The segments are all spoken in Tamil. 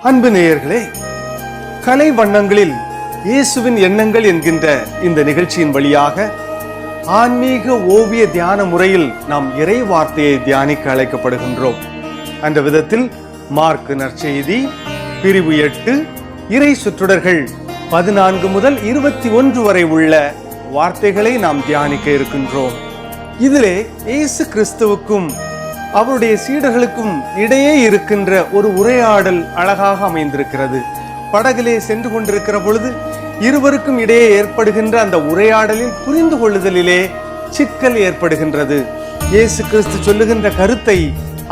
அன்பு நேயர்களே, கலை வண்ணங்களில் இயேசுவின் எண்ணங்கள் என்கின்ற இந்த நிகழ்ச்சியின் வழியாக ஆன்மீக ஓவிய தியான முறையில் நாம் இறை வார்த்தையை தியானிக்க அழைக்கப்படுகின்றோம். அந்த விதத்தில் மார்க் நற்செய்தி பிரிவு 8 இறை சுற்றுடர்கள் 14 முதல் 21 வரை உள்ள வார்த்தைகளை நாம் தியானிக்க இருக்கின்றோம். இதிலே இயேசு கிறிஸ்துவுக்கும் அவருடைய சீடர்களுக்கும் இடையே இருக்கின்ற ஒரு உரையாடல் அழகாக அமைந்திருக்கிறது. படகிலே சென்று கொண்டிருக்கிற பொழுது இருவருக்கும் இடையே ஏற்படுகின்ற அந்த உரையாடலில் புரிந்து கொள்ளுதலிலே சிக்கல் ஏற்படுகின்றது. இயேசு கிறிஸ்து சொல்லுகின்ற கருத்தை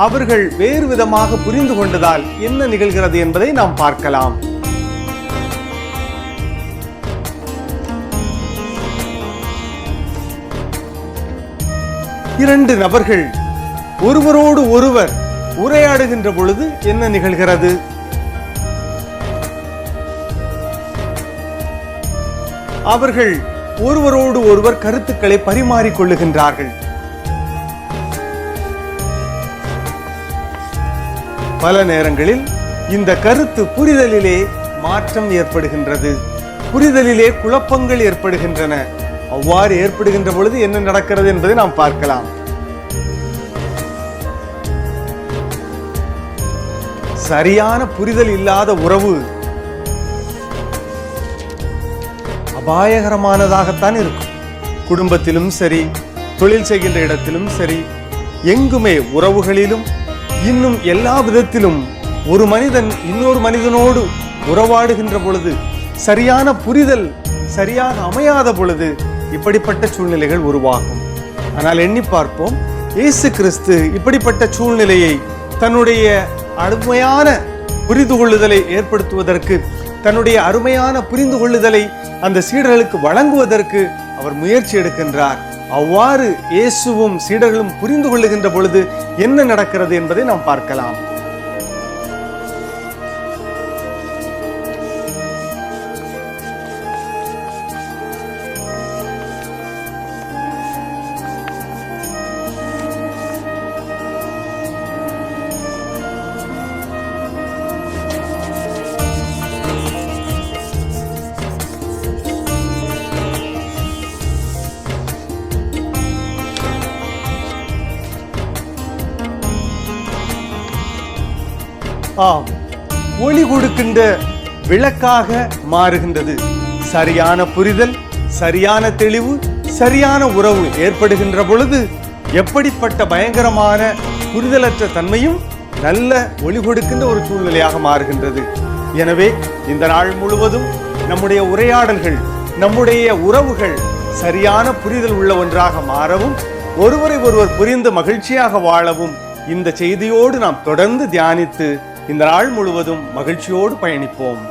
அவர்கள் வேறு விதமாக புரிந்து கொண்டதால் என்ன நிகழ்கிறது என்பதை நாம் பார்க்கலாம். இரண்டு நபர்கள் ஒருவரோடு ஒருவர் உரையாடுகின்ற பொழுது என்ன நிகழ்கிறது? அவர்கள் ஒருவரோடு ஒருவர் கருத்துக்களை பரிமாறிக்கொள்ளுகின்றார்கள். பல நேரங்களில் இந்த கருத்து புரிதலிலே மாற்றம் ஏற்படுகின்றது, புரிதலிலே குழப்பங்கள் ஏற்படுகின்றன. அவ்வாறு ஏற்படுகின்ற பொழுது என்ன நடக்கிறது என்பதை நாம் பார்க்கலாம். சரியான புரிதல் இல்லாத உறவு அபாயகரமானதாகத்தான் இருக்கும். குடும்பத்திலும் சரி, தொழில் செய்கின்ற இடத்திலும் சரி, எங்குமே உறவுகளிலும் இன்னும் எல்லா விதத்திலும் ஒரு மனிதன் இன்னொரு மனிதனோடு உறவாடுகின்ற பொழுது சரியான புரிதல் சரியாக அமையாத பொழுது இப்படிப்பட்ட சூழ்நிலைகள் உருவாகும். ஆனால் எண்ணி பார்ப்போம், இயேசு கிறிஸ்து இப்படிப்பட்ட சூழ்நிலையை தன்னுடைய அருமையான புரிந்து கொள்ளுதலை ஏற்படுத்துவதற்கு, தன்னுடைய அருமையான புரிந்து கொள்ளுதலை அந்த சீடர்களுக்கு வழங்குவதற்கு அவர் முயற்சி எடுக்கின்றார். அவ்வாறு இயேசுவும் சீடர்களும் புரிந்து கொள்ளுகின்ற பொழுது என்ன நடக்கிறது என்பதை நாம் பார்க்கலாம். ஆம், ஒளி கொடுக்கின்ற விளக்காக மாறுகின்றது. சரியான புரிதல், சரியான தெளிவு, சரியான உறவு ஏற்படுகின்ற பொழுது எப்படிப்பட்ட பயங்கரமான புரிதலற்ற தன்மையும் நல்ல ஒளி கொடுக்கின்ற ஒரு சூழ்நிலையாக மாறுகின்றது. எனவே இந்த நாள் முழுவதும் நம்முடைய உரையாடல்கள், நம்முடைய உறவுகள் சரியான புரிதல் உள்ள ஒன்றாக மாறவும், ஒருவரை ஒருவர் புரிந்து மகிழ்ச்சியாக வாழவும் இந்த செய்தியோடு நாம் தொடர்ந்து தியானித்து இந்த நாள் முழுவதும் மகிழ்ச்சியோடு பயணிப்போம்.